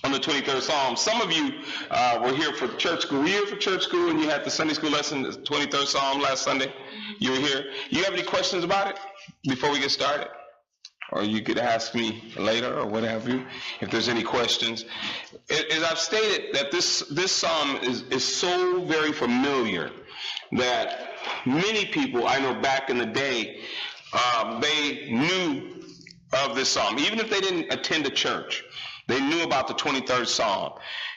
on the 23rd Psalm. Some of you were here for church school. Were you here for church school and you had the Sunday school lesson, the 23rd Psalm last Sunday? You were here. You have any questions about it before we get started? Or you could ask me later or whatever if there's any questions. As I've stated, that this psalm is so very familiar that many people I know back in the day, they knew of this psalm. Even if they didn't attend a church, they knew about the 23rd Psalm.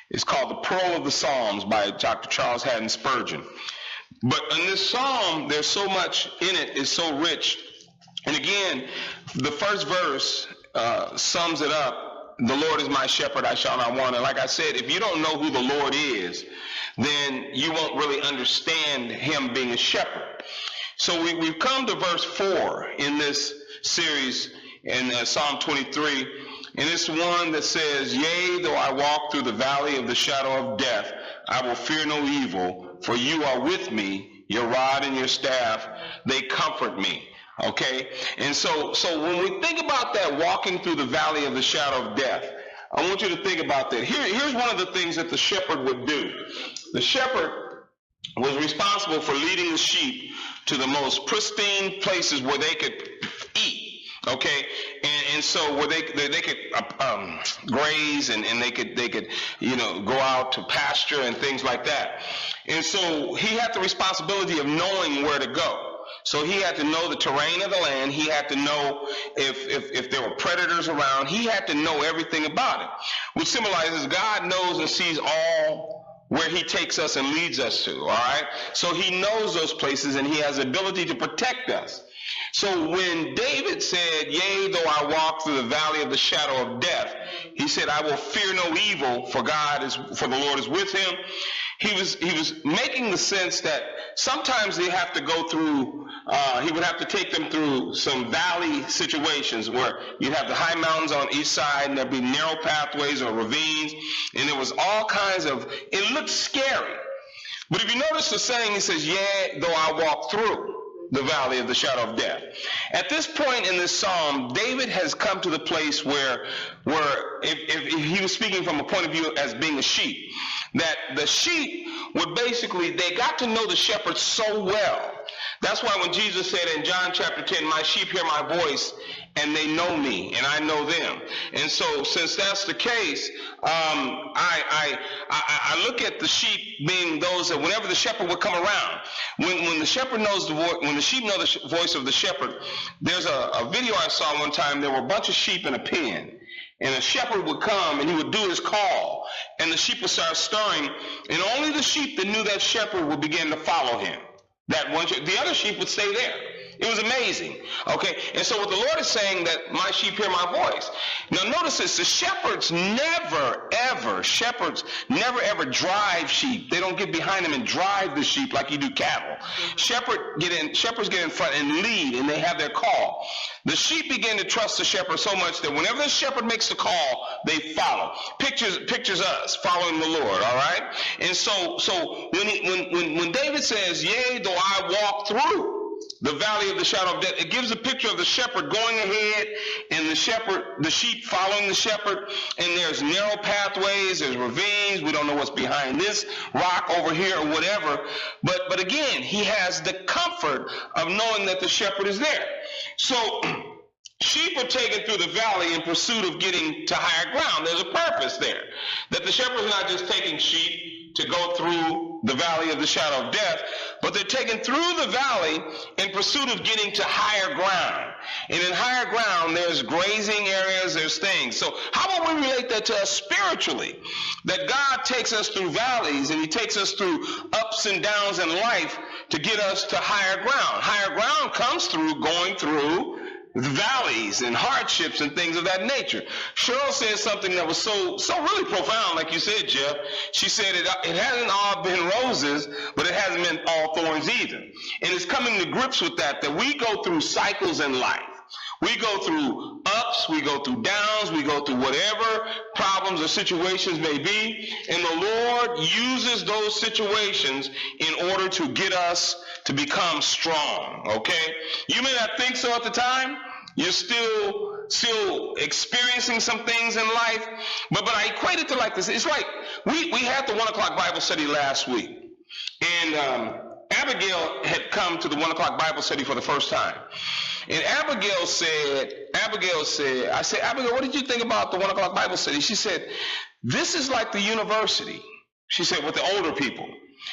It's called the Pearl of the Psalms by Dr. Charles Haddon Spurgeon. But in this psalm, there's so much in it, it's so rich. And again, the first verse sums it up. The Lord is my shepherd, I shall not want. And like I said, if you don't know who the Lord is, then you won't really understand him being a shepherd. So we've come to verse 4 in this series in Psalm 23. And it's one that says, yea, though I walk through the valley of the shadow of death, I will fear no evil, for you are with me, your rod and your staff, they comfort me. Okay? And so when we think about that walking through the valley of the shadow of death, I want you to think about that. Here's one of the things that the shepherd would do. The shepherd was responsible for leading the sheep to the most pristine places where they could eat. Okay, and so where they could graze and they could go out to pasture and things like that. And so he had the responsibility of knowing where to go. So he had to know the terrain of the land. He had to know if there were predators around. He had to know everything about it, which symbolizes God knows and sees all where he takes us and leads us to. All right, so he knows those places and he has the ability to protect us. So when David said, yea, though I walk through the valley of the shadow of death, he said, I will fear no evil, for the Lord is with him. He was making the sense that sometimes they have to go through, he would have to take them through some valley situations where you'd have the high mountains on each side and there'd be narrow pathways or ravines, and there was all kinds of, it looked scary. But if you notice the saying, he says, yea, though I walk through the valley of the shadow of death. At this point in this psalm, David has come to the place where if he was speaking from a point of view as being a sheep, that the sheep would basically, they got to know the shepherd so well. That's why when Jesus said in John chapter 10, my sheep hear my voice and they know me and I know them. And so since that's the case, I look at the sheep being those that whenever the shepherd would come around, when the shepherd knows the voice, when the sheep know the voice of the shepherd, there's a video I saw one time. There were a bunch of sheep in a pen, and a shepherd would come and he would do his call, and the sheep would start stirring, and only the sheep that knew that shepherd would begin to follow him. The other sheep would stay there. It was amazing. Okay, and so what the Lord is saying, that my sheep hear my voice. Now notice this, the shepherds never ever drive sheep. They don't get behind them and drive the sheep like you do cattle. Shepherds get in front and lead, and they have their call. The sheep begin to trust the shepherd so much that whenever the shepherd makes the call, they follow. Pictures us following the Lord, all right? And so when David says, yea, though I walk through the valley of the shadow of death, it gives a picture of the shepherd going ahead and the sheep following the shepherd, and there's narrow pathways, there's ravines, we don't know what's behind this rock over here or whatever, but again, he has the comfort of knowing that the shepherd is there. So sheep are taken through the valley in pursuit of getting to higher ground. There's a purpose there, that the shepherd's not just taking sheep to go through the valley of the shadow of death, but they're taken through the valley in pursuit of getting to higher ground. And in higher ground, there's grazing areas, there's things. So how about we relate that to us spiritually? That God takes us through valleys and he takes us through ups and downs in life to get us to higher ground. Higher ground comes through going through valleys and hardships and things of that nature. Cheryl said something that was so really profound, like you said, Jeff. She said it hasn't all been roses, but it hasn't been all thorns either. And it's coming to grips with that we go through cycles in life. We go through ups, we go through downs, we go through whatever problems or situations may be, and the Lord uses those situations in order to get us to become strong, okay? You may not think so at the time, You're still experiencing some things in life. But I equate it to like this. It's like we had the 1 o'clock Bible study last week. And Abigail had come to the 1 o'clock Bible study for the first time. And Abigail said, I said, Abigail, what did you think about the 1 o'clock Bible study? She said, this is like the university. She said, with the older people.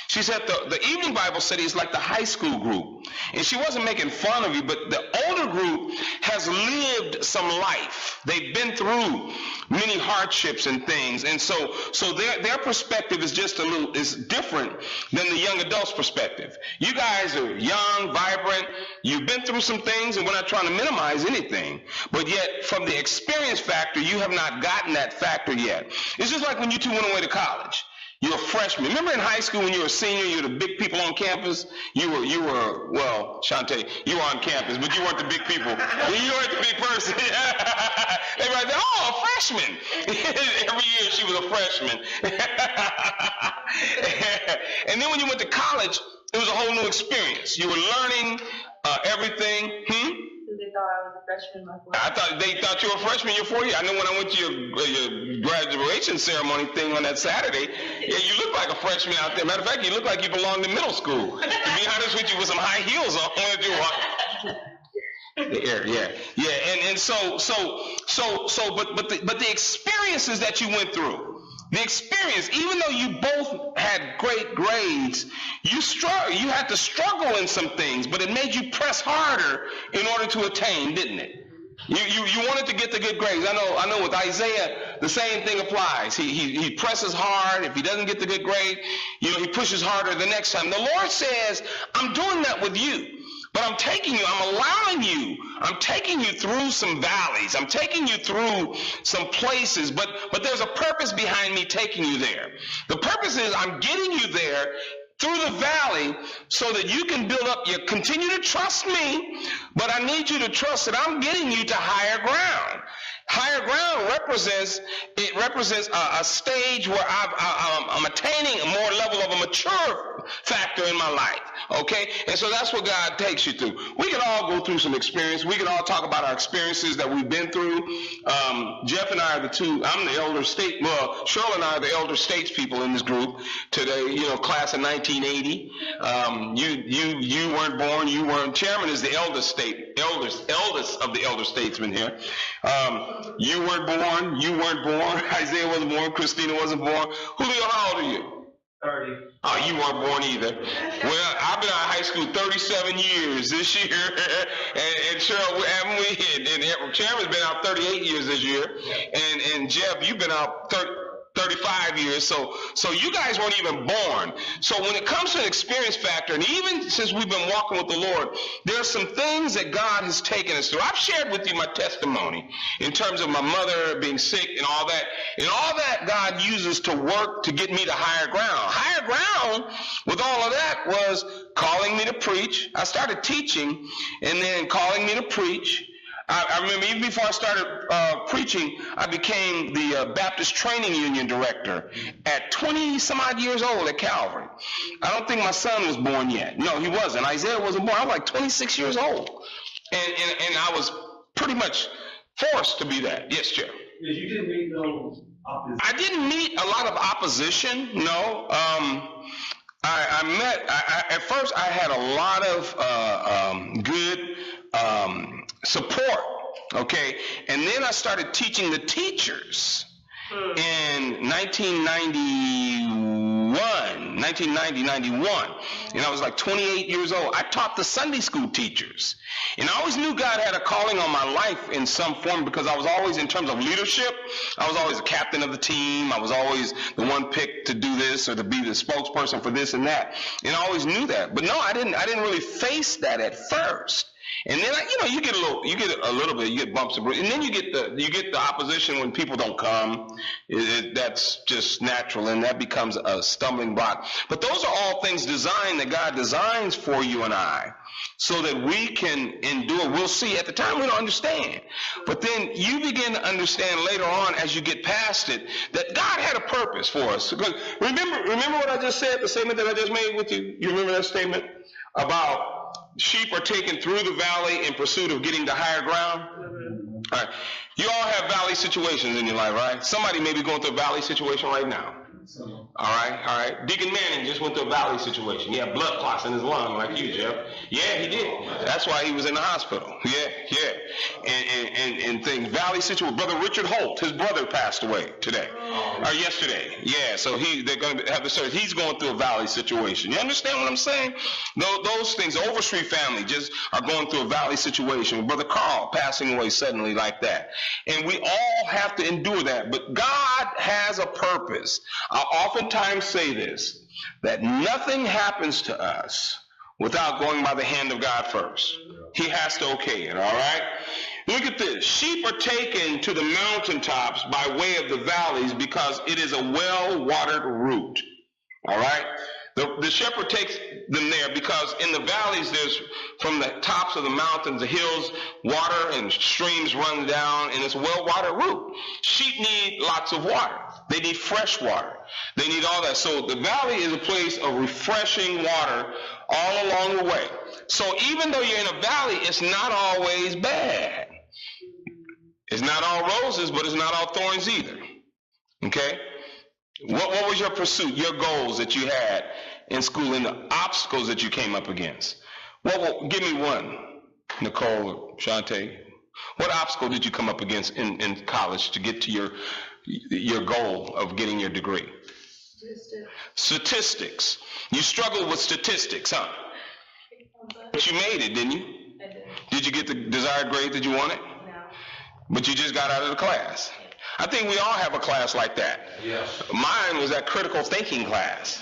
She said the evening Bible study is like the high school group. And she wasn't making fun of you, but the older group has lived some life. They've been through many hardships and things. And so their perspective is just is different than the young adults' perspective. You guys are young, vibrant. You've been through some things, and we're not trying to minimize anything. But yet, from the experience factor, you have not gotten that factor yet. It's just like when you two went away to college. You're a freshman. Remember in high school when you were a senior, you were the big people on campus? You were, well, Shantae, you were on campus, but you weren't the big people. You weren't the big person. Everybody said, oh, a freshman. Every year she was a freshman. And then when you went to college, it was a whole new experience. You were learning everything. They thought I was a freshman my 4th year. They thought you were a freshman your 4th year. I know when I went to your graduation ceremony thing on that Saturday, you looked like a freshman out there. Matter of fact, you looked like you belonged in middle school. To be honest with you, with some high heels on when you walked. And but the experiences that you went through. The experience, even though you both had great grades, you had to struggle in some things, but it made you press harder in order to attain, didn't it? You wanted to get the good grades. I know with Isaiah, the same thing applies. He presses hard. If he doesn't get the good grade, he pushes harder the next time. The Lord says, I'm doing that with you. But I'm taking you through some valleys. I'm taking you through some places, but there's a purpose behind me taking you there. The purpose is I'm getting you there through the valley so that you can continue to trust me, but I need you to trust that I'm getting you to higher ground. Higher ground represents a stage where I'm attaining a more level of a mature factor in my life. Okay? And so that's what God takes you through. We can all go through some experience. We can all talk about our experiences that we've been through. Jeff and I are I'm the elder state, Cheryl and I are the elder statespeople in this group today, class of 1980. You weren't born, chairman is the eldest of the elder statesmen here. You weren't born, Isaiah wasn't born, Christina wasn't born. Julio, how old are you? 30. Oh, you weren't born either. Well, I've been out of high school 37 years this year, and Cheryl, haven't we? And Chairman's been out 38 years this year, and Jeff, you've been out 35 years, so you guys weren't even born. So when it comes to an experience factor, and even since we've been walking with the Lord, there are some things that God has taken us through. I've shared with you my testimony in terms of my mother being sick and all that. And all that God uses to work to get me to higher ground. Higher ground with all of that was calling me to preach. I started teaching and then calling me to preach. I remember even before I started preaching, I became the Baptist Training Union director at 20 some odd years old at Calvary. I don't think my son was born yet. No, he wasn't. Isaiah wasn't born. I was like 26 years old. And I was pretty much forced to be that. Yes, Chair. You didn't meet no opposition? I didn't meet a lot of opposition, no. At first I had a lot of good support, okay? And then I started teaching the teachers in 1991, and I was like 28 years old. I taught the Sunday school teachers, and I always knew God had a calling on my life in some form because I was always, in terms of leadership, I was always a captain of the team. I was always the one picked to do this or to be the spokesperson for this and that, and I always knew that. But no, I didn't really face that at first. And then you get a little bit, you get bumps and bruises, and then you get the opposition when people don't come. That's just natural, and that becomes a stumbling block. But those are all things that God designs for you and I, so that we can endure. We'll see. At the time, we don't understand, but then you begin to understand later on as you get past it that God had a purpose for us. Because remember what I just said, the statement that I just made with you. You remember that statement about sheep are taken through the valley in pursuit of getting to higher ground. All right. You all have valley situations in your life, right? Somebody may be going through a valley situation right now. All right. Deacon Manning just went through a valley situation. He had blood clots in his lung like you, Jeff. Yeah, he did. That's why he was in the hospital. Yeah. And things. Valley situation. Brother Richard Holt, his brother passed away today. Or yesterday. Yeah, so they're going to have the service. He's going through a valley situation. You understand what I'm saying? Those things. The Overstreet family just are going through a valley situation. Brother Carl passing away suddenly like that. And we all have to endure that. But God has a purpose. I oftentimes say this, that nothing happens to us without going by the hand of God first. He has to okay it, all right? Look at this. Sheep are taken to the mountaintops by way of the valleys because it is a well-watered route, all right? The shepherd takes them there because in the valleys, there's from the tops of the mountains, the hills, water and streams run down, and it's a well-watered route. Sheep need lots of water. They need fresh water. They need all that. So the valley is a place of refreshing water all along the way. So even though you're in a valley, it's not always bad. It's not all roses, but it's not all thorns either. Okay? What was your pursuit, your goals that you had in school and the obstacles that you came up against? Give me one, Nicole or Shantae. What obstacle did you come up against in college to get to your goal of getting your degree? Statistics. You struggled with statistics, huh? But you made it, didn't you? I did. Did you get the desired grade that you wanted? No. But you just got out of the class. I think we all have a class like that. Yes. Mine was that critical thinking class.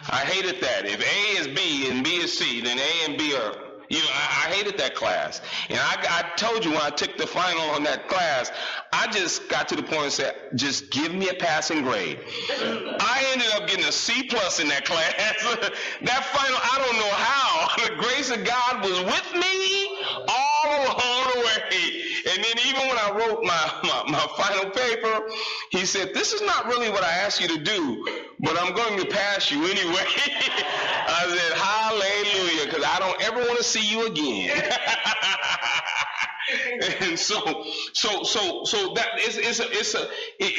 I hated that. If A is B and B is C, then A and B are, I hated that class. And I told you when I took the final on that class, I just got to the point and said, just give me a passing grade. I ended up getting a C+ in that class. That final, I don't know how. The grace of God was with me all along the way. And then even when I wrote my final paper, he said, this is not really what I asked you to do, but I'm going to pass you anyway. I said, hallelujah, because I don't ever want to see you again. And so that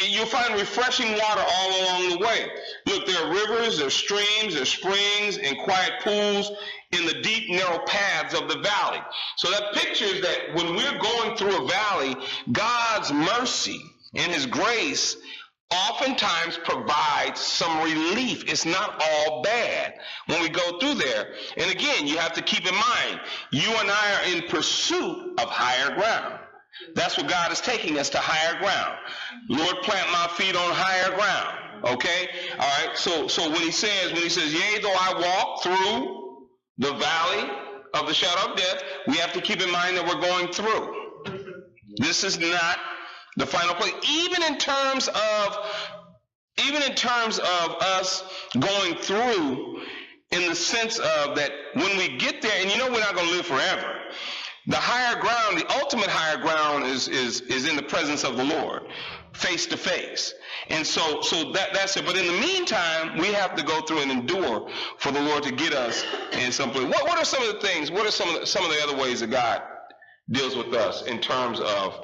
you'll find refreshing water all along the way. Look, there are rivers, there are streams, there are springs, and quiet pools in the deep, narrow paths of the valley. So that pictures that when we're going through a valley, God's mercy and His grace oftentimes provides some relief. It's not all bad when we go through there. And again, you have to keep in mind, you and I are in pursuit of higher ground. That's what God is taking us to, higher ground. Lord, plant my feet on higher ground. Okay? All right. So when he says, yea, though I walk through the valley of the shadow of death, we have to keep in mind that we're going through. This is not the final place. Even in terms of us going through, in the sense of that when we get there, and we're not going to live forever. The higher ground, the ultimate higher ground is in the presence of the Lord, face to face. And so that's it. But in the meantime, we have to go through and endure for the Lord to get us in some place. What are some of the things, what are some of the other ways that God deals with us in terms of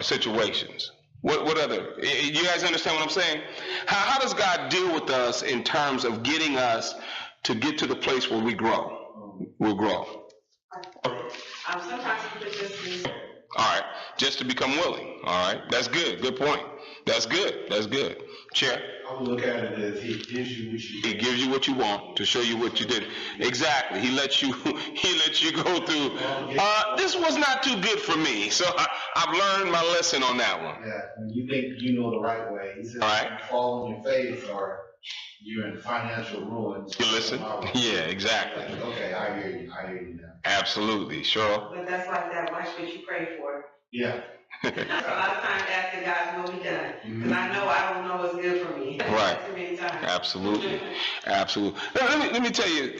situations? What other? You guys understand what I'm saying? How does God deal with us in terms of getting us to get to the place where we grow? We'll grow. Sometimes people just do. All right, just to become willing. All right, that's good. Good point. That's good. Chair. I would look at it as He gives you what you. He gives you what you want to show you what you did. Exactly. He lets you go through. This was not too good for me, so I've learned my lesson on that one. Yeah, when you think you know the right way, He says, all right, you fall on your face or you're in financial ruin. You listen. Yeah, exactly. Okay, I hear you now. Absolutely, sure. But that's like that. Watch what you pray for. Yeah. A lot of times asking God's will be done. Because I know I don't know what's good for me. Right. Too many times. Absolutely. Now, let me tell you,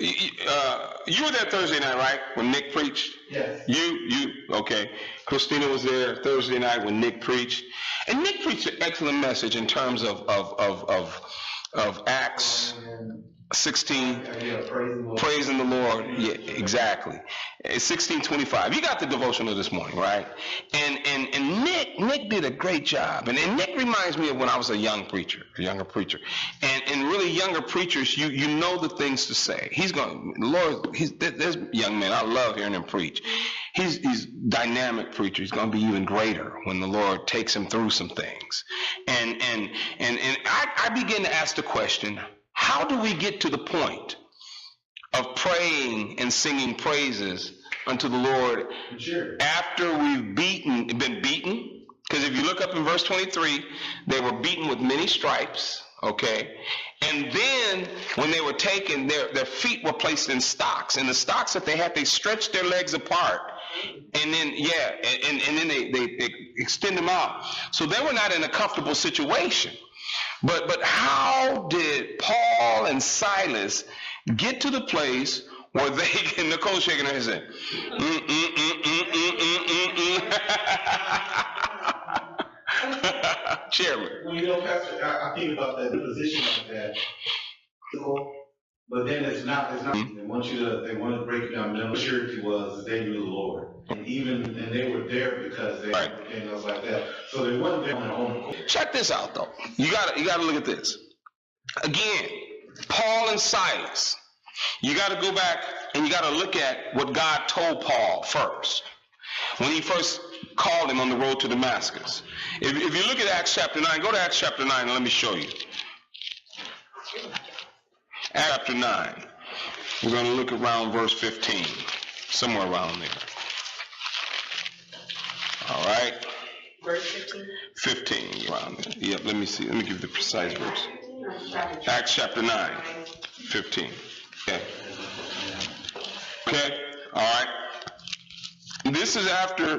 you were there Thursday night, right? When Nick preached? Yes. You, okay. Christina was there Thursday night when Nick preached. And Nick preached an excellent message in terms of Acts 16. Yeah, praise the Lord. Praising the Lord. Yeah, exactly. It's 16:25. You got the devotional this morning, right? And Nick did a great job. And Nick reminds me of when I was a younger preacher. And really younger preachers, you know the things to say. There's young men, I love hearing him preach. He's dynamic preacher. He's going to be even greater when the Lord takes him through some things. And I begin to ask the question, how do we get to the point of praying and singing praises unto the Lord after we've been beaten? Because if you look up in verse 23, they were beaten with many stripes, okay? And then when they were taken, their feet were placed in stocks. And the stocks that they had, they stretched their legs apart. And then, and then they extend them out. So they were not in a comfortable situation. But how did Paul and Silas get to the place where they, and Nicole's shaking her head saying, Chairman. Well, you know, Pastor, I think about that position like that. But then it's not. They want to break it down. The maturity was they knew the Lord. And they were there because they and stuff like that. So they weren't there on their own. Check this out though. You gotta look at this. Again, Paul and Silas. You gotta go back and you gotta look at what God told Paul first. When he first called him on the road to Damascus. If you look at Acts chapter 9, go to Acts chapter 9 and let me show you. Acts chapter 9. We're going to look around verse 15. Somewhere around there. All right. Verse 15? 15, around there. Yep, let me see. Let me give you the precise verse. Acts chapter 9, 15. Okay. Okay. All right. This is after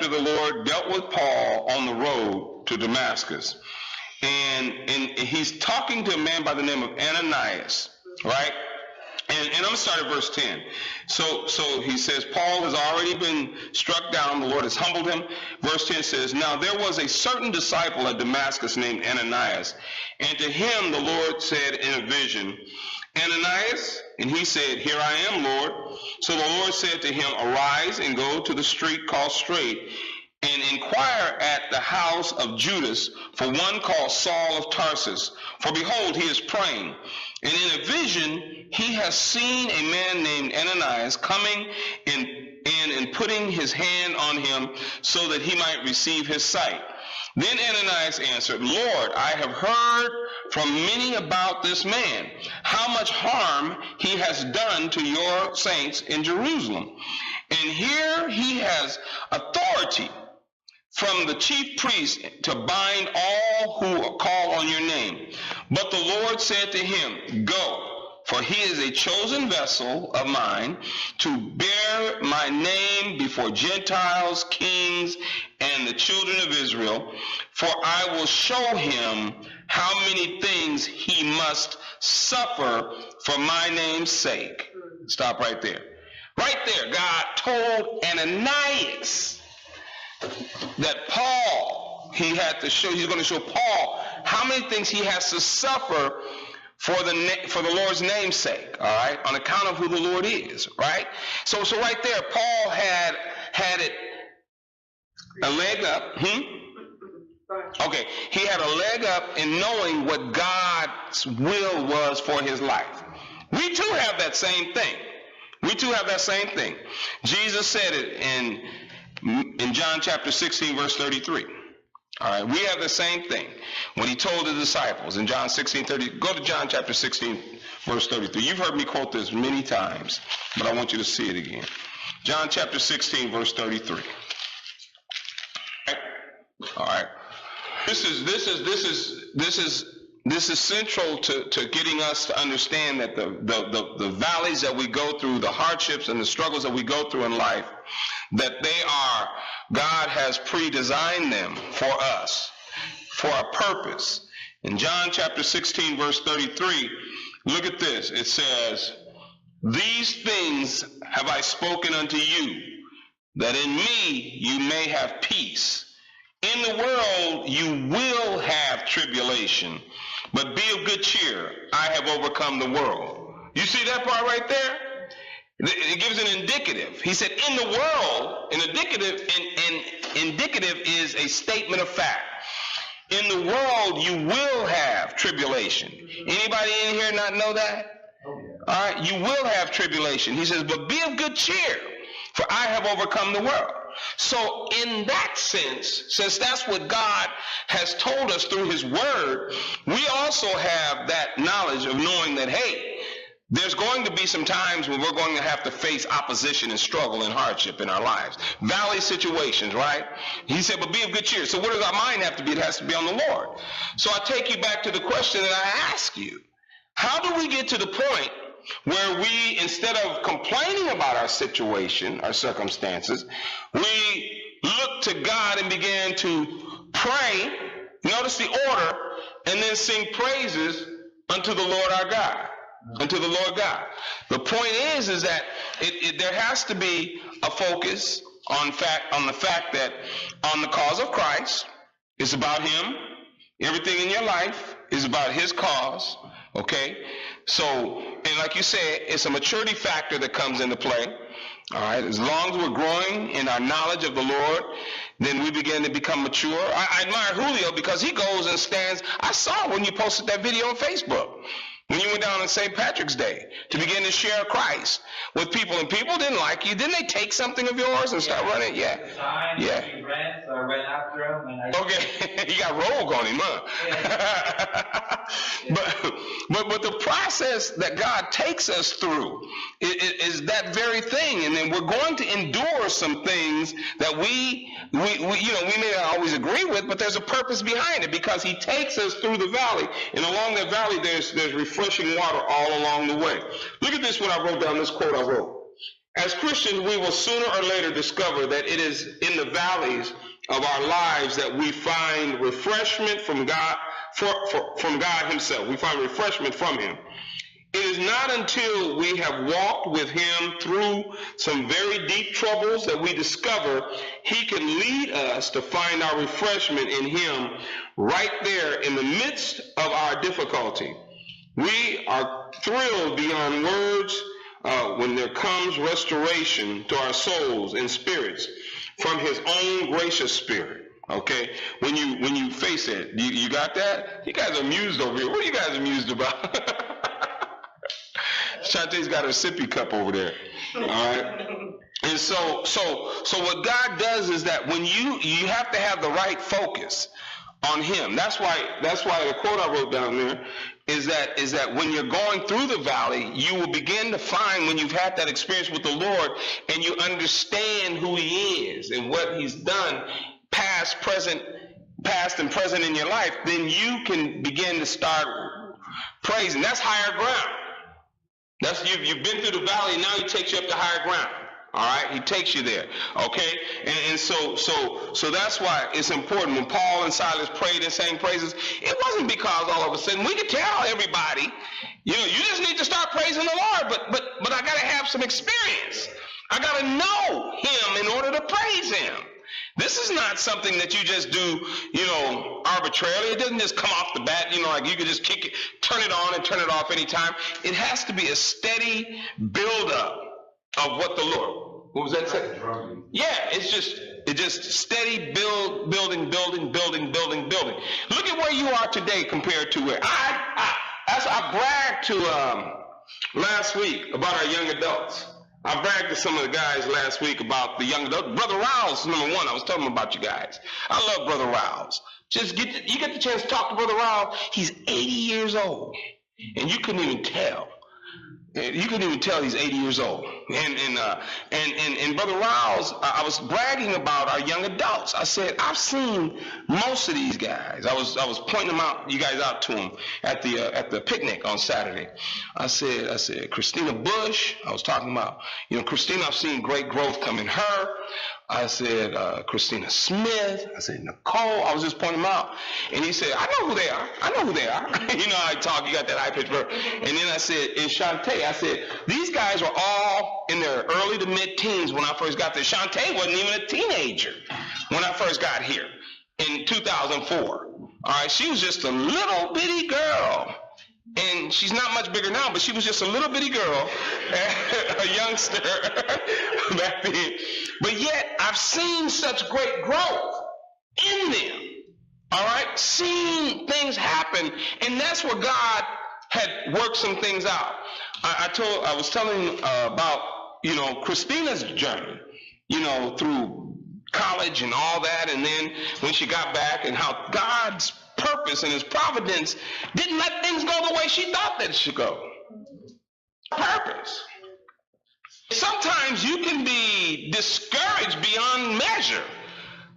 the Lord dealt with Paul on the road to Damascus. And he's talking to a man by the name of Ananias, right? And I'm going to start at verse 10. So he says, Paul has already been struck down. The Lord has humbled him. Verse 10 says, now there was a certain disciple at Damascus named Ananias. And to him the Lord said in a vision, Ananias? And he said, here I am, Lord. So the Lord said to him, arise and go to the street called Straight, and inquire at the house of Judas for one called Saul of Tarsus. For behold, he is praying. And in a vision he has seen a man named Ananias coming in and putting his hand on him so that he might receive his sight. Then Ananias answered, Lord, I have heard from many about this man, how much harm he has done to your saints in Jerusalem. And here he has authority from the chief priest to bind all who call on your name. But the Lord said to him, go, for he is a chosen vessel of mine to bear my name before Gentiles, kings, and the children of Israel. For I will show him how many things he must suffer for my name's sake. Stop right there. Right there, God told Ananias that Paul, he's going to show Paul how many things he has to suffer for the Lord's name's sake, all right, on account of who the Lord is, right? So right there, Paul had it a leg up. Okay, he had a leg up in knowing what God's will was for his life. We too have that same thing. Jesus said it in John chapter 16, verse 33. All right, we have the same thing when he told the disciples in John 16:30. Go to John chapter 16, verse 33. You've heard me quote this many times, but I want you to see it again. John chapter 16, verse 33. All right. This is central to getting us to understand that the valleys that we go through, the hardships and the struggles that we go through in life, that God has pre-designed them for us, for a purpose. In John chapter 16, verse 33, look at this. It says, these things have I spoken unto you, that in me you may have peace. In the world you will have tribulation, but be of good cheer. I have overcome the world. You see that part right there? It gives an indicative. He said, in the world, an indicative is a statement of fact. In the world, you will have tribulation. Anybody in here not know that? All right, you will have tribulation. He says, but be of good cheer, for I have overcome the world. So in that sense, since that's what God has told us through his word, we also have that knowledge of knowing that, hey, there's going to be some times when we're going to have to face opposition and struggle and hardship in our lives. Valley situations, right? He said, but be of good cheer. So what does our mind have to be? It has to be on the Lord. So I take you back to the question that I ask you. How do we get to the point where we, instead of complaining about our situation, our circumstances, we look to God and begin to pray, notice the order, and then sing praises unto the Lord our God? Unto the Lord God. The point is that there has to be a focus on the fact that on the cause of Christ. It's about him. Everything in your life is about his cause. Okay? So, and like you said, it's a maturity factor that comes into play. All right? As long as we're growing in our knowledge of the Lord, then we begin to become mature. I admire Julio because he goes and stands. I saw when you posted that video on Facebook. When you went down on St. Patrick's Day to begin to share Christ with people, and people didn't like you, didn't they take something of yours and start running? Yeah. Yeah. He ran, so I ran after him. And Okay, he got rogue on him, huh? Yeah. but the process that God takes us through is that very thing, and then we're going to endure some things that we may not always agree with, but there's a purpose behind it because he takes us through the valley, and along that valley there's refreshing water all along the way. Look at this, what I wrote down, this quote I wrote. As Christians, we will sooner or later discover that it is in the valleys of our lives that we find refreshment from God, from God himself. We find refreshment from him. It is not until we have walked with him through some very deep troubles that we discover he can lead us to find our refreshment in him right there in the midst of our difficulty. We are thrilled beyond words when there comes restoration to our souls and spirits from his own gracious spirit. Okay? When you face it, you got that? You guys are amused over here. What are you guys amused about? Shantae's got her sippy cup over there. All right? And so what God does is that when you have to have the right focus on him. That's why the quote I wrote down there is that when you're going through the valley, you will begin to find, when you've had that experience with the Lord and you understand who he is and what he's done, past and present in your life, then you can begin to start praising. That's higher ground. That's you've been through the valley, now he takes you up to higher ground. All right, he takes you there. Okay, and so that's why it's important when Paul and Silas prayed and sang praises. It wasn't because all of a sudden we could tell everybody, you just need to start praising the Lord. But I got to have some experience. I got to know him in order to praise him. This is not something that you just do, arbitrarily. It doesn't just come off the bat, like you can just kick it, turn it on and turn it off anytime. It has to be a steady build-up of what the Lord. What was that say? Yeah, it's just steady building. Look at where you are today compared to where I bragged to last week about our young adults. I bragged to some of the guys last week about the young adults. Brother Rouse, number one, I was talking about you guys. I love Brother Rouse. You get the chance to talk to Brother Rouse. He's 80 years old, and you couldn't even tell. You couldn't even tell he's 80 years old. And Brother Rouse, I was bragging about our young adults. I said, I've seen most of these guys. I was pointing you guys out to them at the picnic on Saturday. I said, Christina Bush. I was talking about, Christina, I've seen great growth come in her. I said, Christina Smith. I said, Nicole. I was just pointing them out. And he said, I know who they are. You know how I talk. You got that high pitched verb. And then I said, and Shantae, I said, these guys were all in their early to mid-teens when I first got there. Shantae wasn't even a teenager when I first got here. in 2004. All right, she was just a little bitty girl. And she's not much bigger now, but she was just a little bitty girl, a youngster back then. But yet, I've seen such great growth in them. All right, seeing things happen, and that's where God had worked some things out. I was telling about, Christina's journey, through college and all that, and then when she got back, and how God's purpose and his providence didn't let things go the way she thought that it should go. Purpose. Sometimes you can be discouraged beyond measure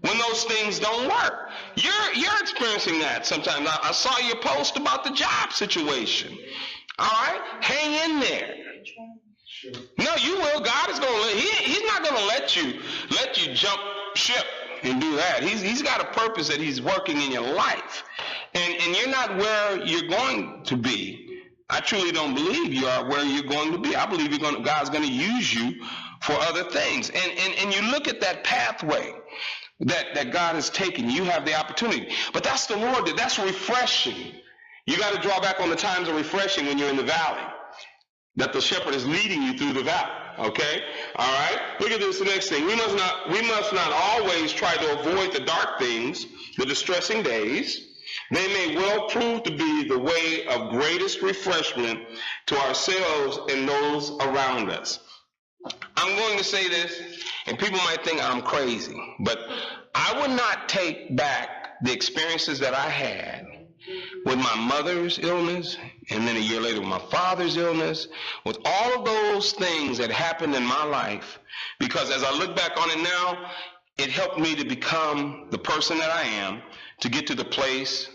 when those things don't work. You're experiencing that sometimes. I saw your post about the job situation. All right? Hang in there. No, you will. God is going to he's not going to let you jump ship and do that. He's got a purpose that he's working in your life. And you're not where you're going to be. I truly don't believe you are where you're going to be. I believe God's going to use you for other things. And you look at that pathway that God has taken. You have the opportunity. But that's the Lord. That's refreshing. You got to draw back on the times of refreshing when you're in the valley. That the shepherd is leading you through the valley. Okay? All right? Look at this, the next thing. We must not always try to avoid the dark things, the distressing days. They may well prove to be the way of greatest refreshment to ourselves and those around us. I'm going to say this, and people might think I'm crazy, but I would not take back the experiences that I had with my mother's illness, and then a year later with my father's illness, with all of those things that happened in my life, because as I look back on it now, it helped me to become the person that I am, to get to the place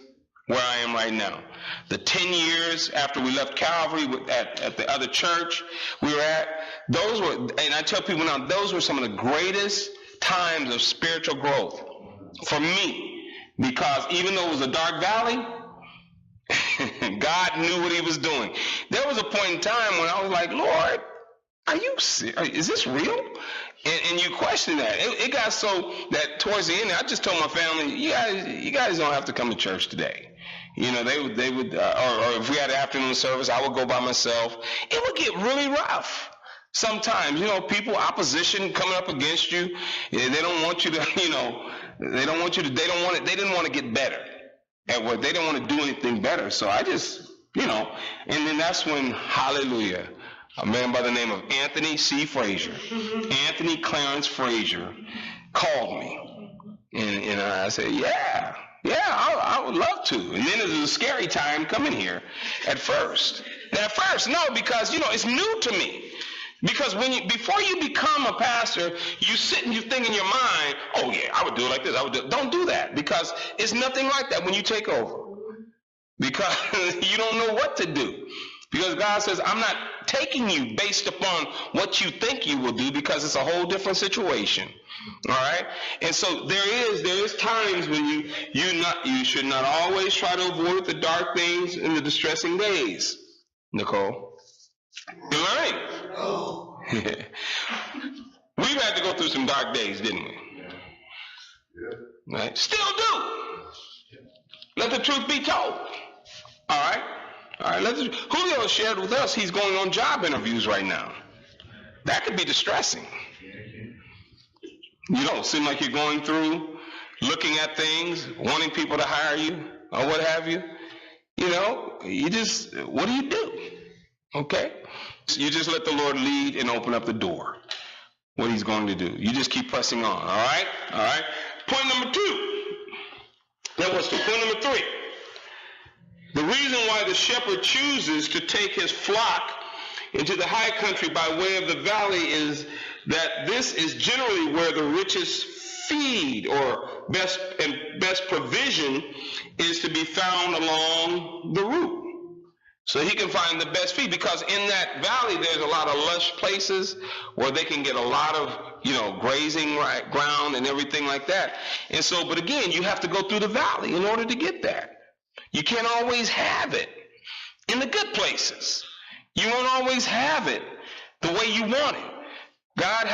where I am right now. The 10 years after we left Calvary at the other church we were at, those were, and I tell people now, those were some of the greatest times of spiritual growth for me, because even though it was a dark valley, God knew what he was doing. There was a point in time when I was like, Lord, are you serious? Is this real? And you question that. It got so that towards the end, I just told my family, you guys don't have to come to church today. They would, or if we had an afternoon service, I would go by myself. It would get really rough. Sometimes, people, opposition coming up against you. They don't want you to, they didn't want to get better at what, they didn't want to do anything better. So I just, and then that's when, hallelujah, a man by the name of Anthony C. Frazier, Anthony Clarence Frazier, called me. And I said, yeah, I would love to. And then it was a scary time coming here at first. No, because, it's new to me. Because before you become a pastor, you sit and you think in your mind, oh yeah, I would do it like this. Don't do that, because it's nothing like that when you take over. Because you don't know what to do. Because God says, I'm not taking you based upon what you think you will do, because it's a whole different situation. All right? And so there is times when you should not always try to avoid the dark things and the distressing days. Nicole? You're learning. Oh. We've had to go through some dark days, didn't we? Yeah. Right? Still do. Let the truth be told. All right? Julio shared with us he's going on job interviews right now. That could be distressing. You don't seem like you're going through, looking at things, wanting people to hire you or what have you. What do you do? Okay? So you just let the Lord lead and open up the door. What he's going to do. You just keep pressing on. All right? Point number 2. That was to point number 3. The reason why the shepherd chooses to take his flock into the high country by way of the valley is that this is generally where the richest feed or best provision is to be found along the route. So he can find the best feed, because in that valley there's a lot of lush places where they can get a lot of, grazing ground and everything like that. And so, but again, you have to go through the valley in order to get that. You can't always have it in the good places. You won't always have it the way you want it. God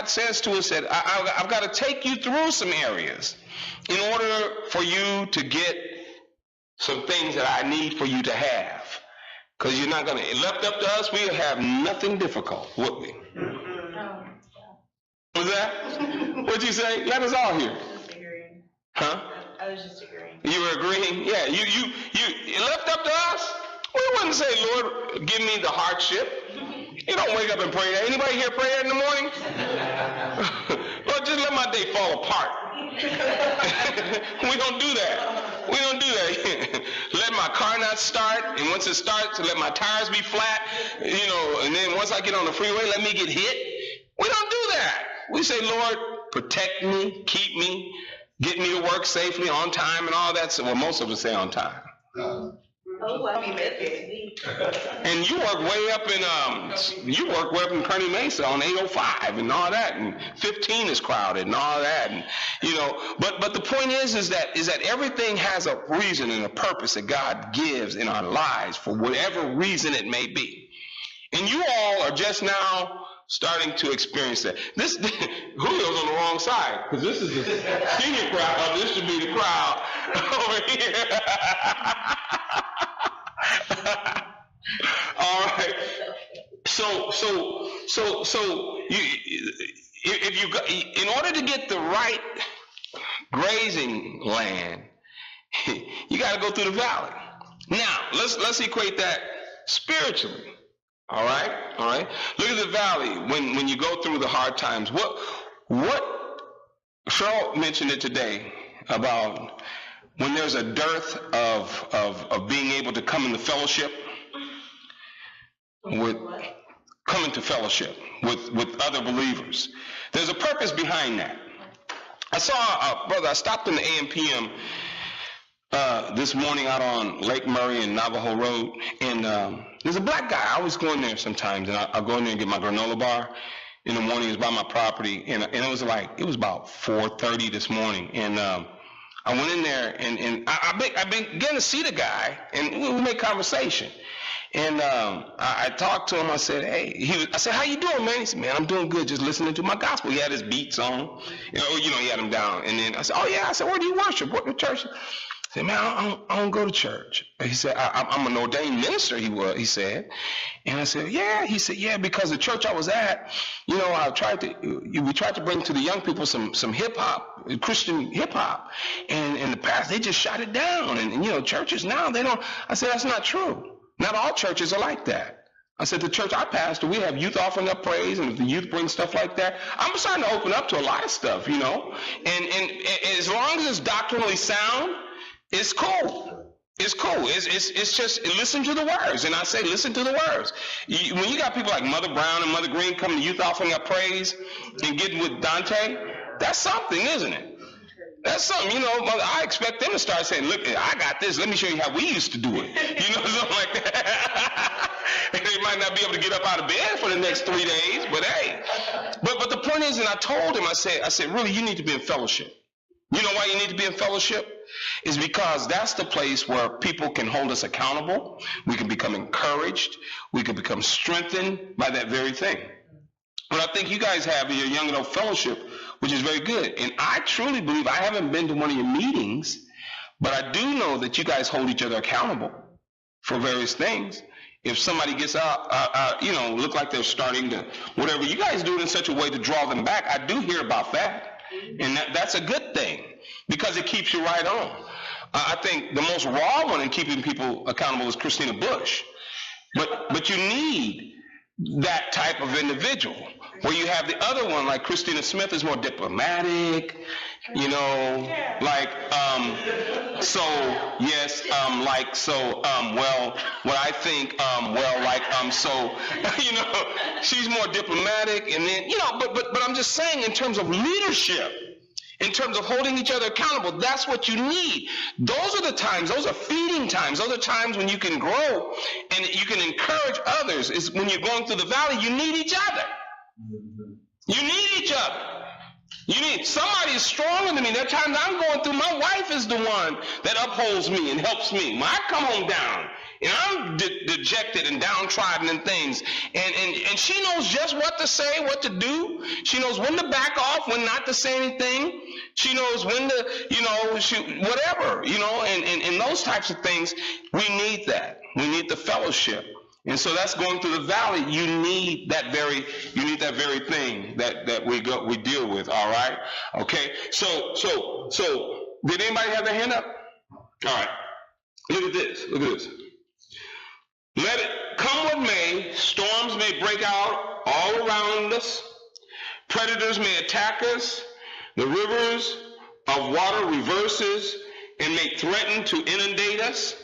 says to us that I've got to take you through some areas in order for you to get some things that I need for you to have. Because you're not going to, left up to us, we'll have nothing difficult, would we? What's that? What'd you say? Let us all hear. Just agreeing. Huh? I was just agreeing. You were agreeing? Yeah, you left up to us, we wouldn't say, Lord, give me the hardship. You don't wake up and pray that. Anybody here pray that in the morning? Lord, just let my day fall apart. We don't do that. We don't do that. Let my car not start, and once it starts, let my tires be flat, and then once I get on the freeway, let me get hit. We don't do that. We say, Lord, protect me, keep me, get me to work safely, on time, and all that. So, well, most of us say on time. Oh, I mean, that's it. And you work way up in Kearney Mesa on 805 and all that, and 15 is crowded and all that, and but the point is that everything has a reason and a purpose that God gives in our lives for whatever reason it may be. And you all are just now starting to experience that. This Julio's on the wrong side, because this is the senior crowd. This should be the crowd over here. All right. So in order to get the right grazing land, you got to go through the valley. Now let's equate that spiritually. All right. Look at the valley when you go through the hard times. What Cheryl mentioned it today about when there's a dearth of being able to come into fellowship with other believers. There's a purpose behind that. I saw brother. I stopped in the AM/PM this morning out on Lake Murray and Navajo Road, and there's a black guy. I always go in there sometimes, and I'll go in there and get my granola bar in the morning. It's by my property, and it was about 4:30 this morning, and I went in there, and I began to see the guy, and we made conversation. And I talked to him. I said, hey, I said, how you doing, man? He said, man, I'm doing good, just listening to my gospel. He had his beats on, he had them down. And then I said, oh yeah. I said, where do you worship? What church? I said, man, I don't go to church. He said, I'm an ordained minister, he said. And I said, yeah. He said, yeah, because the church I was at, we tried to bring to the young people some hip-hop, Christian hip-hop. And in the past, they just shot it down. And churches now, they don't. I said, that's not true. Not all churches are like that. I said, the church I pastor, we have youth offering up praise, and if the youth bring stuff like that, I'm starting to open up to a lot of stuff, And as long as it's doctrinally sound, it's cool. It's cool. It's just listen to the words. And I say, listen to the words. When you got people like Mother Brown and Mother Green coming to youth offering up praise and getting with Dante, that's something, isn't it? That's something, I expect them to start saying, look, I got this. Let me show you how we used to do it. Something like that. They might not be able to get up out of bed for the next 3 days, but hey. But the point is, and I told him, I said, really, you need to be in fellowship. You know why you need to be in fellowship? Is because that's the place where people can hold us accountable. We can become encouraged. We can become strengthened by that very thing. What I think you guys have in your young adult fellowship, which is very good. And I truly believe, I haven't been to one of your meetings, but I do know that you guys hold each other accountable for various things. If somebody gets out, look like they're starting to, whatever, you guys do it in such a way to draw them back. I do hear about that. And that's a good thing, because it keeps you right on. I think the most raw one in keeping people accountable is Christina Bush. But you need that type of individual, where you have the other one, like Christina Smith, is more diplomatic, she's more diplomatic, and then, but I'm just saying, in terms of leadership, in terms of holding each other accountable, that's what you need. Those are the times, those are feeding times, those are times when you can grow and you can encourage others. It's when you're going through the valley, you need each other. You need each other. You need somebody is stronger than me. There are times I'm going through, my wife is the one that upholds me and helps me. When I come home down, And I'm dejected and downtrodden and things. And she knows just what to say, what to do. She knows when to back off, when not to say anything. She knows when to, whatever, and those types of things. We need that. We need the fellowship. And so that's going through the valley. You need that very thing that we deal with, all right? Okay, so did anybody have their hand up? All right, look at this. Let it come what may, storms may break out all around us, predators may attack us, the rivers of water reverses and may threaten to inundate us.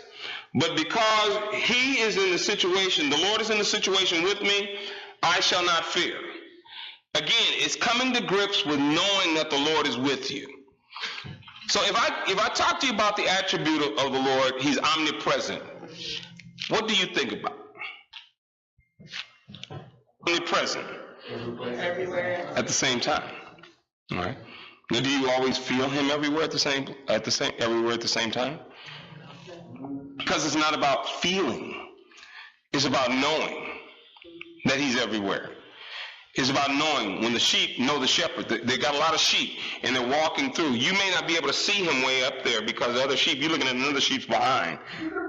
But because he is in the situation, the Lord is in the situation with me, I shall not fear. Again, it's coming to grips with knowing that the Lord is with you. So if I talk to you about the attribute of the Lord, he's omnipresent. What do you think about? Omnipresent. Everywhere. At the same time. All right. Now, do you always feel him everywhere at the same time? Because it's not about feeling. It's about knowing that he's everywhere. It's about knowing when the sheep know the shepherd. They got a lot of sheep and they're walking through. You may not be able to see him way up there because the other sheep, you're looking at another sheep's behind.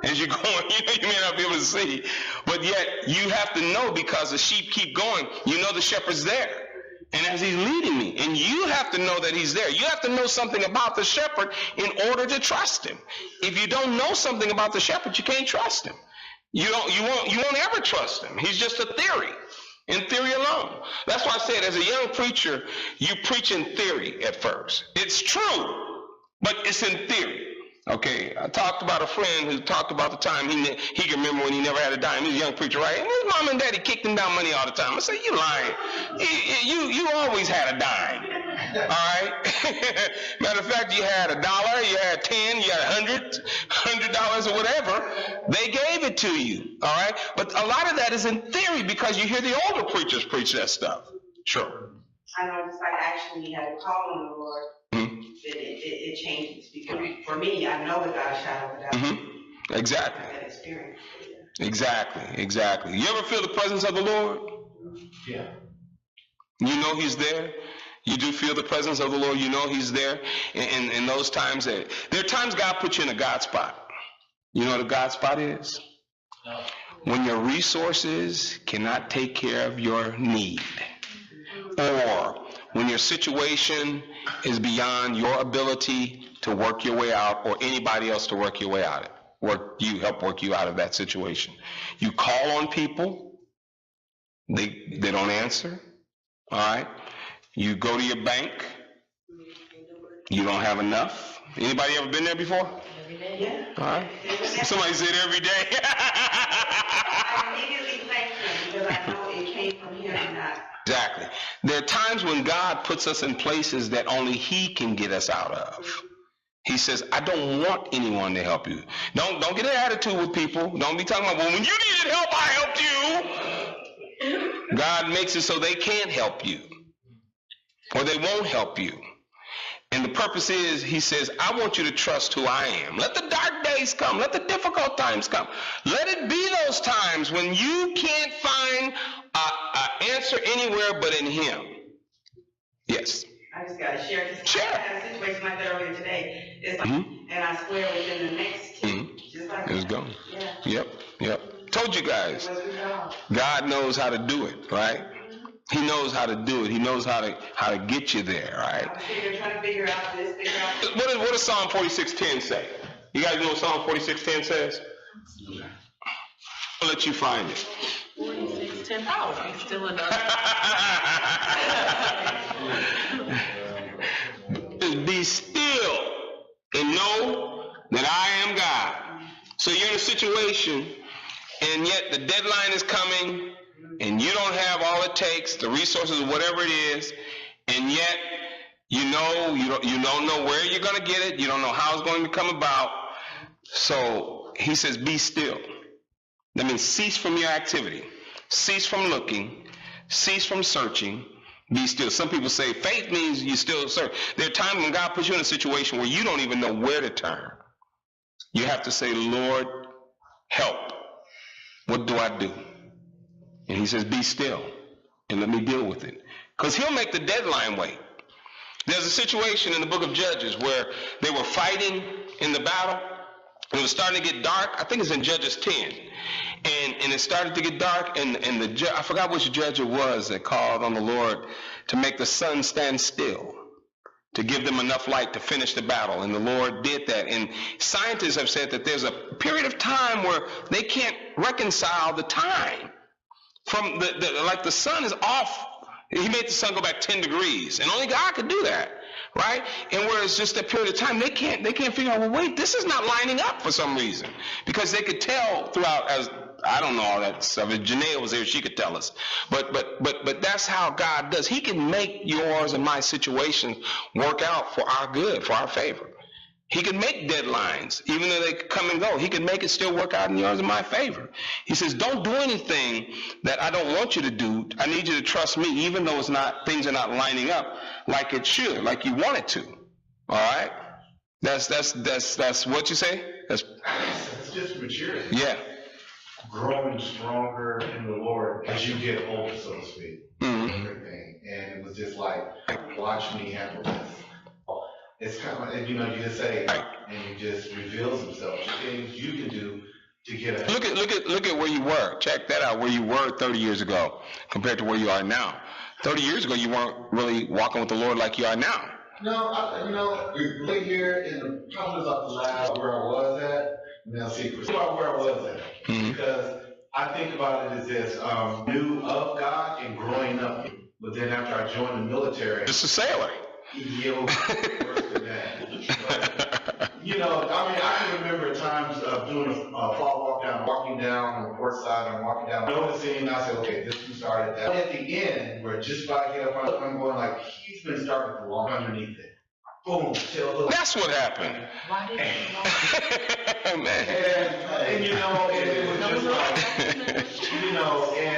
As you're going, you may not be able to see. But yet you have to know because the sheep keep going. You know the shepherd's there. And as he's leading me, and you have to know that he's there. You have to know something about the shepherd in order to trust him. If you don't know something about the shepherd, you can't trust him. You won't ever trust him. He's just a theory. In theory alone. That's why I said as a young preacher, you preach in theory at first. It's true, but it's in theory. Okay, I talked about a friend who talked about the time he can remember when he never had a dime. He's a young preacher, right? And his mom and daddy kicked him down money all the time. I said, you lying. You always had a dime. All right? Matter of fact, you had $1, you had 10, you had $100 or whatever. They gave it to you. All right? But a lot of that is in theory because you hear the older preachers preach that stuff. Sure. I know it's like actually you had to call on the Lord. It changes because for me, I know without a shadow of a doubt. Mm-hmm. Exactly. That experience. Exactly. You ever feel the presence of the Lord? Yeah. You know he's there. You do feel the presence of the Lord. You know he's there. In those times, there are times God puts you in a God spot. You know what a God spot is? No. When your resources cannot take care of your need, or when your situation is beyond your ability to work your way out, or anybody else to work your way out, help work you out of that situation. You call on people, they don't answer. All right. You go to your bank, you don't have enough. Anybody ever been there before? Yeah. All right. Somebody said every day. I immediately thank him because I know it came from him and not. Exactly. There are times when God puts us in places that only he can get us out of. He says, I don't want anyone to help you. Don't get an attitude with people. Don't be talking about, well, when you needed help, I helped you. God makes it so they can't help you. Or they won't help you. And the purpose is, he says, I want you to trust who I am. Let the dark days come. Let the difficult times come. Let it be those times when you can't find an answer anywhere but in him. Yes. I just got to share this. Sure. I had a situation like that earlier today. It's like, and I swear within the next two, just like It's that. gone. Yeah. Yep. Told you guys. It was resolved. God knows how to do it, right? He knows how to do it. He knows how to get you there, right? I was sitting trying to figure out this, figure out this. What does Psalm 46:10 say? You guys know what Psalm 46:10 says? I'll let you find it. 46:10. Oh, he's still in Be still and know that I am God. So you're in a situation, and yet the deadline is coming, and you don't have all it takes, the resources, whatever it is, and yet you don't know where you're going to get it. You don't know how it's going to come about. So he says, be still. That means cease from your activity. Cease from looking. Cease from searching. Be still. Some people say faith means you still search. There are times when God puts you in a situation where you don't even know where to turn. You have to say, Lord, help. what do I do? And he says, be still and let me deal with it. Because he'll make the deadline wait. There's a situation in the book of Judges where they were fighting in the battle. It was starting to get dark. I think it's in Judges 10. And it started to get dark, and I forgot which judge it was that called on the Lord to make the sun stand still, to give them enough light to finish the battle. And the Lord did that. And scientists have said that there's a period of time where they can't reconcile the time. From like the sun is off. He made the sun go back 10 degrees, and only God could do that, right? And where it's just a period of time, they can't figure out, well, wait, this is not lining up for some reason. Because they could tell throughout, as I don't know all that stuff. If Janae was here, she could tell us. But that's how God does. He can make yours and my situations work out for our good, for our favor. He can make deadlines, even though they come and go. He can make it still work out in yours and my favor. He says, don't do anything that I don't want you to do. I need you to trust me, even though things are not lining up like it should, like you want it to. All right? That's what you say? It's just maturity. Yeah. Growing stronger in the Lord as you get older, so to speak. Mm-hmm. Everything. And it was just like, watch me handle this. It's kind of like, you just say, and he just reveals himself. Things you can do to get ahead. Look at where you were. Check that out, where you were 30 years ago compared to where you are now. 30 years ago, you weren't really walking with the Lord like you are now. No, right here in the comments of the lab where I was at, now see, where I was at. Mm-hmm. Because I think about it as this, knew of God and growing up. But then after I joined the military. Just a sailor. Worse than that. But, I can remember times of doing a fall walk down, walking down on the port side, and walking down, noticing, I said, okay, this one started that. At the end, where just about to get up, I'm going like, he's been starting to walk underneath it. Boom, that's what happened. Why did you man. And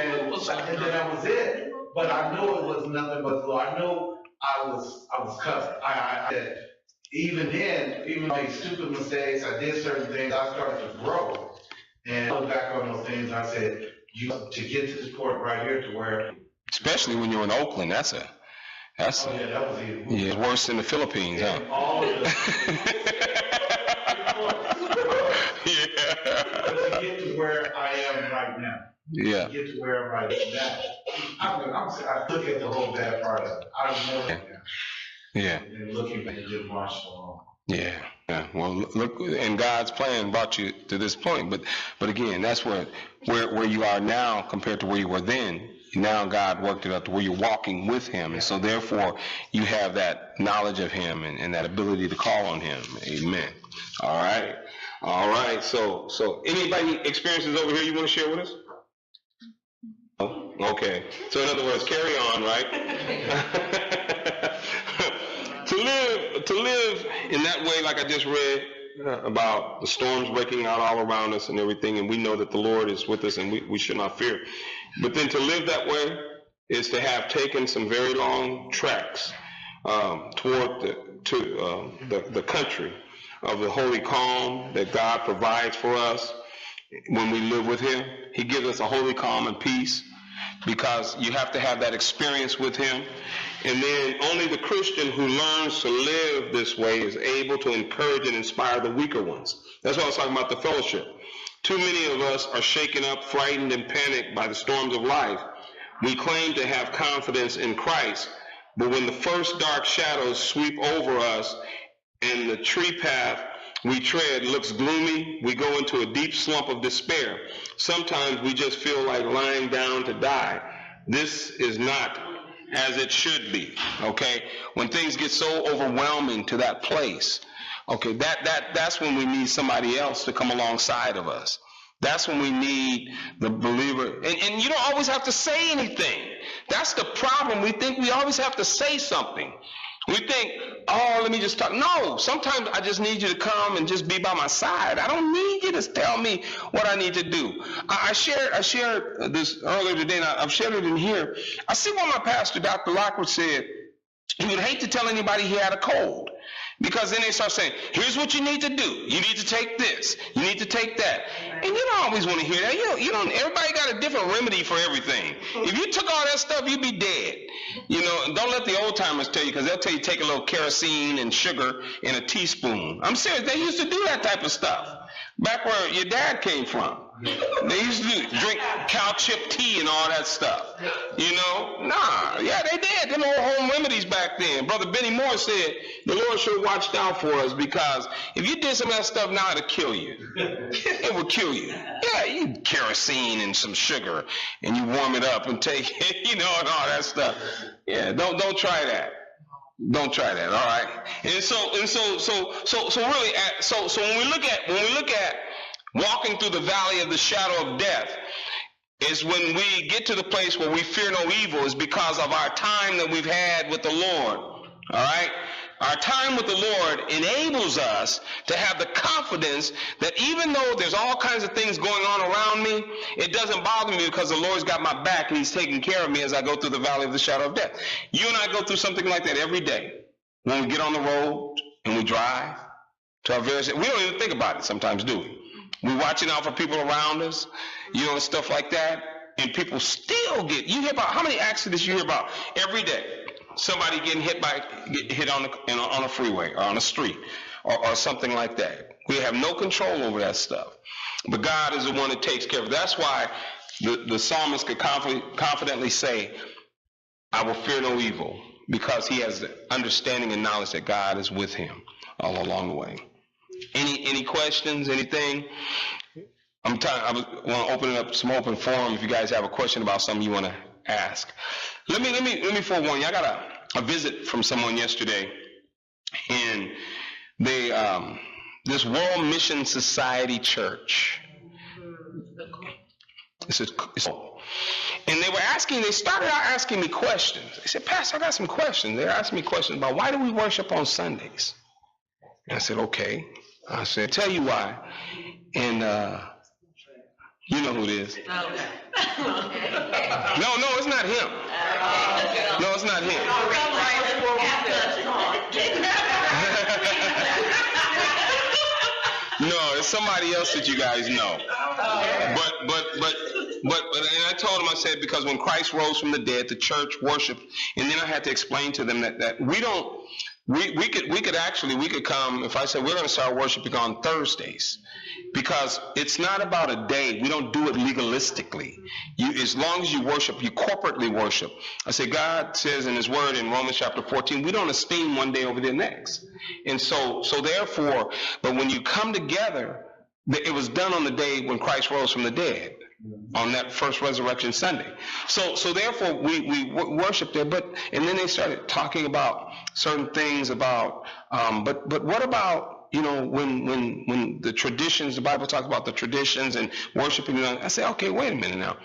it was just like, and then that was it. But I knew it was nothing but the Lord. I knew I was covered. I said, even then, even though I made stupid mistakes, I did certain things, I started to grow. And I look back on those things, I said, to get to this point right here to where. Especially when you're in Oakland, that's yeah, that was even. Yeah, it's worse than the Philippines, huh? All of the. Yeah. But to get to where I am right now. Yeah. To get to where I'm right now. I look at the whole bad part of it. I don't know that now. Yeah. And looking back and just march along. Yeah. Well, look, and God's plan brought you to this point, but again, that's where you are now compared to where you were then. Now God worked it up to where you're walking with Him, and so therefore you have that knowledge of Him and that ability to call on Him. Amen. All right. So anybody experiences over here you want to share with us? Oh, okay. So in other words, carry on, right? To live in that way, like I just read about the storms breaking out all around us and everything, and we know that the Lord is with us and we should not fear. But then to live that way is to have taken some very long tracks toward the country of the holy calm that God provides for us when we live with Him. He gives us a holy calm and peace because you have to have that experience with Him. And then only the Christian who learns to live this way is able to encourage and inspire the weaker ones. That's why I was talking about the fellowship. Too many of us are shaken up, frightened, and panicked by the storms of life. We claim to have confidence in Christ, but when the first dark shadows sweep over us and the tree path we tread looks gloomy, we go into a deep slump of despair. Sometimes we just feel like lying down to die. This is not as it should be, okay? When things get so overwhelming to that place, okay, that's when we need somebody else to come alongside of us. That's when we need the believer. And you don't always have to say anything. That's the problem. We think we always have to say something. We think, oh, let me just talk. No, sometimes I just need you to come and just be by my side. I don't need you to tell me what I need to do. I shared this earlier today, and I've shared it in here. I see what my pastor, Dr. Lockwood, said. He would hate to tell anybody he had a cold. Because then they start saying, here's what you need to do. You need to take this. You need to take that. And you don't always want to hear that. You don't, everybody got a different remedy for everything. If you took all that stuff, you'd be dead. And don't let the old timers tell you, because they'll tell you take a little kerosene and sugar in a teaspoon. I'm serious. They used to do that type of stuff back where your dad came from. They used to drink cow chip tea and all that stuff. Yeah, they did. Them old home remedies back then. Brother Benny Moore said, the Lord should have watched out for us, because if you did some of that stuff now, it'll kill you. It will kill you. Yeah, you kerosene and some sugar, and you warm it up and take it, and all that stuff. Yeah, don't try that. Don't try that. All right. And so really, so when we look at walking through the valley of the shadow of death, is when we get to the place where we fear no evil, is because of our time that we've had with the Lord. All right? Our time with the Lord enables us to have the confidence that even though there's all kinds of things going on around me, it doesn't bother me, because the Lord's got my back and He's taking care of me as I go through the valley of the shadow of death. You and I go through something like that every day. When we get on the road and we drive to our various, we don't even think about it sometimes, do we? We're watching out for people around us, and stuff like that, and people still you hear about, how many accidents you hear about every day? Somebody getting hit on a freeway or on a street or something like that. We have no control over that stuff. But God is the one that takes care of it. That's why the psalmist could confidently say, I will fear no evil, because he has the understanding and knowledge that God is with him all along the way. Any questions, anything? I want to open it up some open forum if you guys have a question about something you want to ask. Let me forewarn you. I got a visit from someone yesterday, and they this World Mission Society Church. And they started out asking me questions. They said, Pastor, I got some questions. They're asking me questions about why do we worship on Sundays? And I said, okay. I said, tell you why. And you know who it is. No, it's not him. No, it's not him. No, it's somebody else that you guys know. But and I told him, I said, because when Christ rose from the dead, the church worshiped, and then I had to explain to them that we don't. We could come, if I said we're going to start worshiping on Thursdays, because it's not about a day. We don't do it legalistically. As long as you worship, you corporately worship. I said, God says in His Word in Romans chapter 14, we don't esteem one day over the next. And so therefore, but when you come together, it was done on the day when Christ rose from the dead, on that first resurrection Sunday. So therefore we worship there, and then they started talking about certain things about, but what about, when the traditions, the Bible talks about the traditions and worshiping, I said, okay, wait a minute now.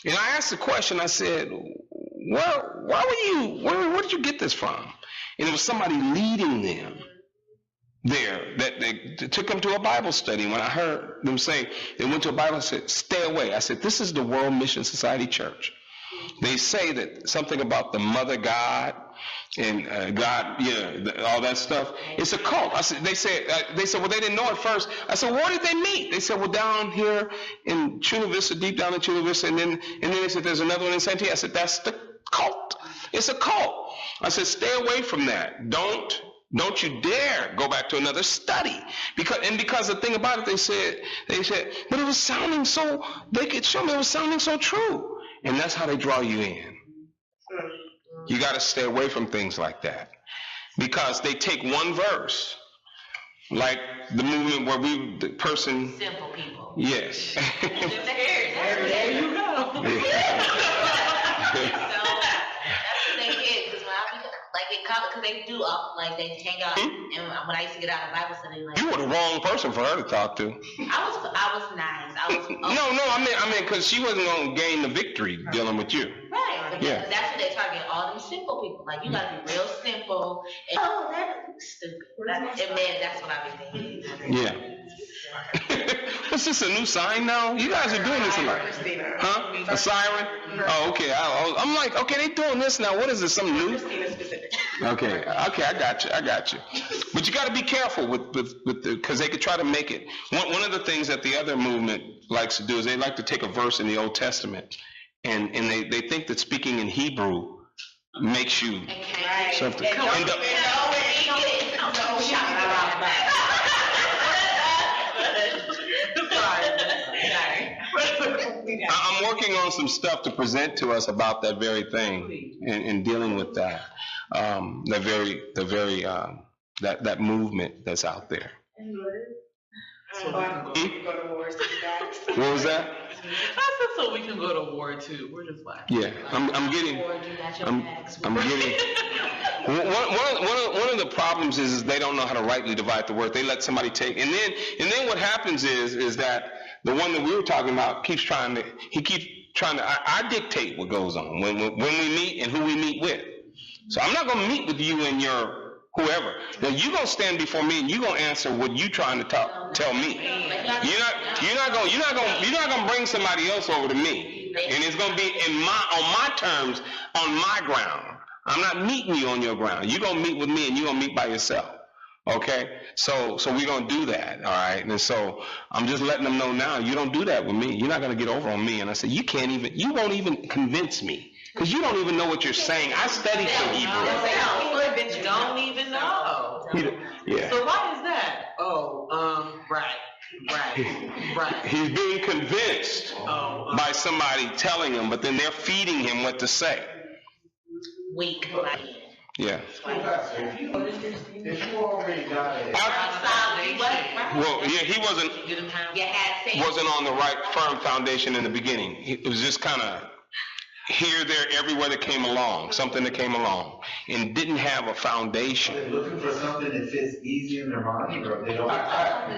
And I asked the question, I said, where did you get this from? And it was somebody leading them there, that they took them to a Bible study. When I heard them say they went to a Bible, I said, stay away. I said, this is the World Mission Society Church. They say that something about the Mother God and God, all that stuff. It's a cult. They said, well, they didn't know at first. I said, where did they meet? They said, well, down here in Chula Vista, deep down in Chula Vista, and then they said, there's another one in Santee. I said, that's the cult. It's a cult. I said, stay away from that. Don't you dare go back to another study. Because the thing about it, they said, but it was sounding so, they could show me it was sounding so true. And that's how they draw you in. You got to stay away from things like that. Because they take one verse, like the movement where the person. Simple people. Yes. There you go. Because they do, they hang out, and when I used to get out of Bible study, you were the wrong person for her to talk to. I was nice. No, I mean, because she wasn't going to gain the victory dealing with you. Right. Yeah. That's what they target, all them simple people. Like, you gotta be real simple. And, oh, that's stupid. And man, that's what I be thinking. Yeah. What's this, a new sign now? You guys are doing this a lot. Christina. Huh? A siren? Oh, okay. I'm like, okay, they doing this now. What is this, something new? Christina specific. Okay, I got you. But you got to be careful with because they could try to make it. One of the things that the other movement likes to do is they like to take a verse in the Old Testament and they think that speaking in Hebrew makes you Right. something. And don't And the- even know it. No, I'm working on some stuff to present to us about that very thing and dealing with that, that movement that's out there. Go to wars with that. What was that? I said so we can go to war too. We're just like. Yeah, I'm getting. Or you got your I'm bags. getting. One of the problems is they don't know how to rightly divide the word. They let somebody take, and then what happens is that the one that we were talking about keeps trying to. I dictate what goes on when we meet and who we meet with. So I'm not going to meet with you and your whoever. Now you're going to stand before me and you're going to answer what you trying to tell me. You're not going to bring somebody else over to me, and it's going to be on my terms, on my ground. I'm not meeting you on your ground. You're going to meet with me and you're going to meet by yourself. Okay? So we're going to do that, all right? And so I'm just letting them know now, you don't do that with me. You're not going to get over on me. And I said, you won't even convince me. Because you don't even know what you're saying. I studied some Hebrew. Don't even know. Yeah. So why is that? Oh, right. He's being convinced by somebody telling him, but then they're feeding him what to say. Weak. Yeah. If you already got it. Well, yeah, he wasn't on the right firm foundation in the beginning. It was just kind of here, there, everywhere that came along, something that came along, and didn't have a foundation. They're looking for something that fits easy in their mind, or they don't. Might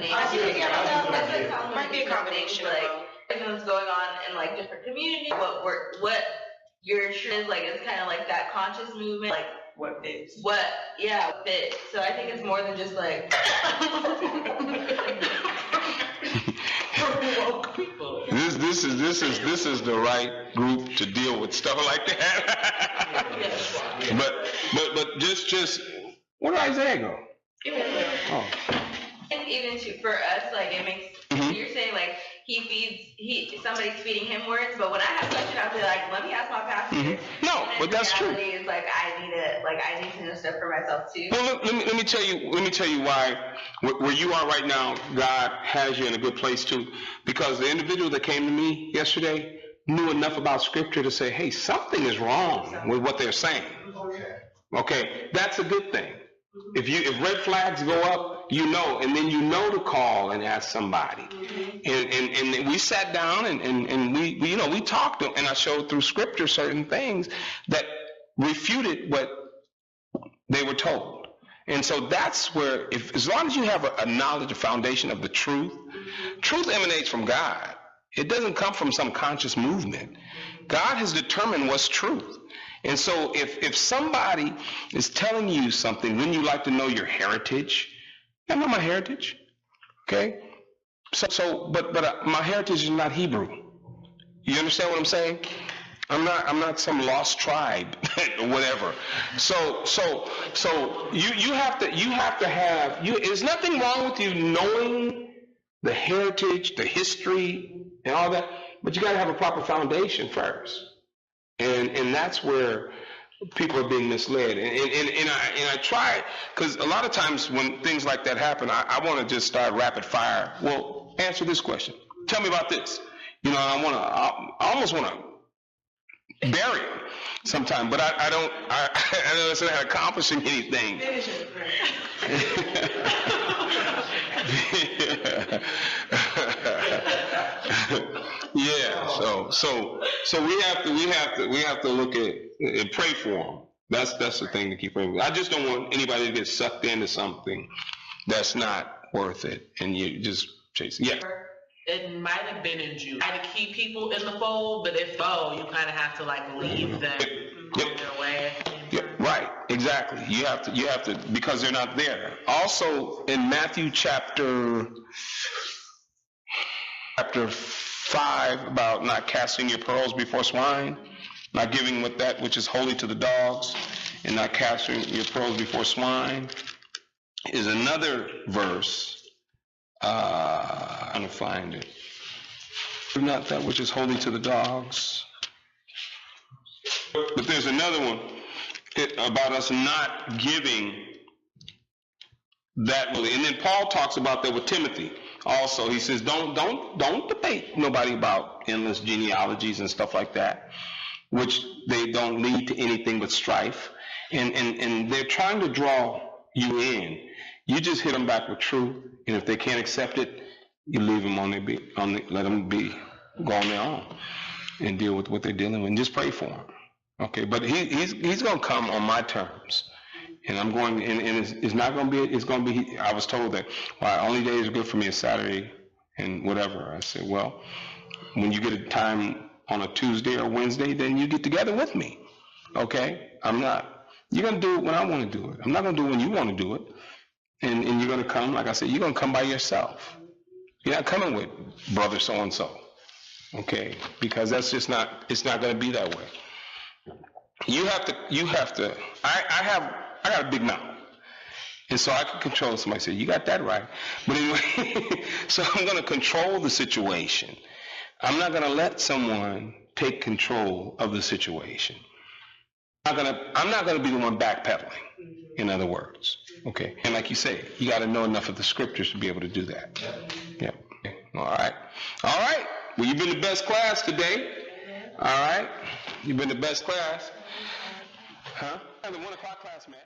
be a combination, like, everything's going on in like different communities, what your church is, like, it's kind of like that conscious movement, like, What fits? what fits. So I think it's more than just like, This is the right group to deal with stuff like that. But just where did Isaiah go? Oh. and even for us, like, it makes, you're saying like, somebody's feeding him words, but when I have questions, I'll be like, let me ask my pastor. No, but that's true. The reality is, like, I need to know stuff for myself too. Well, let me tell you why where you are right now, God has you in a good place too. Because the individual that came to me yesterday knew enough about Scripture to say, hey, something is wrong with what they're saying. Okay, that's a good thing. If red flags go up, you know, and then you know to call and ask somebody. And we sat down and we talked, and I showed through Scripture certain things that refuted what they were told. And so that's where, as long as you have a knowledge, a foundation of the truth emanates from God. It doesn't come from some conscious movement. God has determined what's truth. And so if somebody is telling you something, then you like to know your heritage. I know my heritage, okay? But my heritage is not Hebrew. You understand what I'm saying? I'm not some lost tribe or whatever. So you have to have. There's nothing wrong with you knowing the heritage, the history, and all that, but you got to have a proper foundation first. And that's where people are being misled. And I try, because a lot of times when things like that happen, I want to just start rapid fire. Well, answer this question. Tell me about this. You know, I almost want to bury him sometime, but I don't know it's not accomplishing anything. Yeah, so we have to look at and pray for them. That's the thing to keep praying. I just don't want anybody to get sucked into something that's not worth it, and you just chase. Yeah. It might have been in Jude. Try to keep people in the fold, but if so, you kind of have to like leave them on their way. Yeah, right, exactly. You have to, because they're not there. Also, in Matthew chapter 5, about not casting your pearls before swine, not giving with that which is holy to the dogs, and not casting your pearls before swine, is another verse. I'm going to find it. Not that which is holy to the dogs. But there's another one about us not giving that really. And then Paul talks about that with Timothy also. He says, don't debate nobody about endless genealogies and stuff like that, which they don't lead to anything but strife. And they're trying to draw you in. You just hit them back with truth, and if they can't accept it, you leave them let them be, go on their own and deal with what they're dealing with, and just pray for them. Okay, but he's going to come on my terms, and I'm going, and it's not going to be, it's going to be, I was told that, only days are good for me is Saturday and whatever. I said, well, when you get a time on a Tuesday or Wednesday, then you get together with me, okay? You're going to do it when I want to do it. I'm not going to do it when you want to do it. And you're going to come, like I said, you're going to come by yourself. You're not coming with brother so-and-so, okay? Because that's just not, it's not going to be that way. You have to, I got a big mouth. And so I can control somebody. Say, you got that right. But anyway, so I'm going to control the situation. I'm not going to let someone take control of the situation. I'm not going to be the one backpedaling, in other words. Okay. And like you say, you got to know enough of the scriptures to be able to do that. Yeah. Okay. All right. Well, you've been the best class today. All right. You've been the best class. Huh? The 1 o'clock class, man.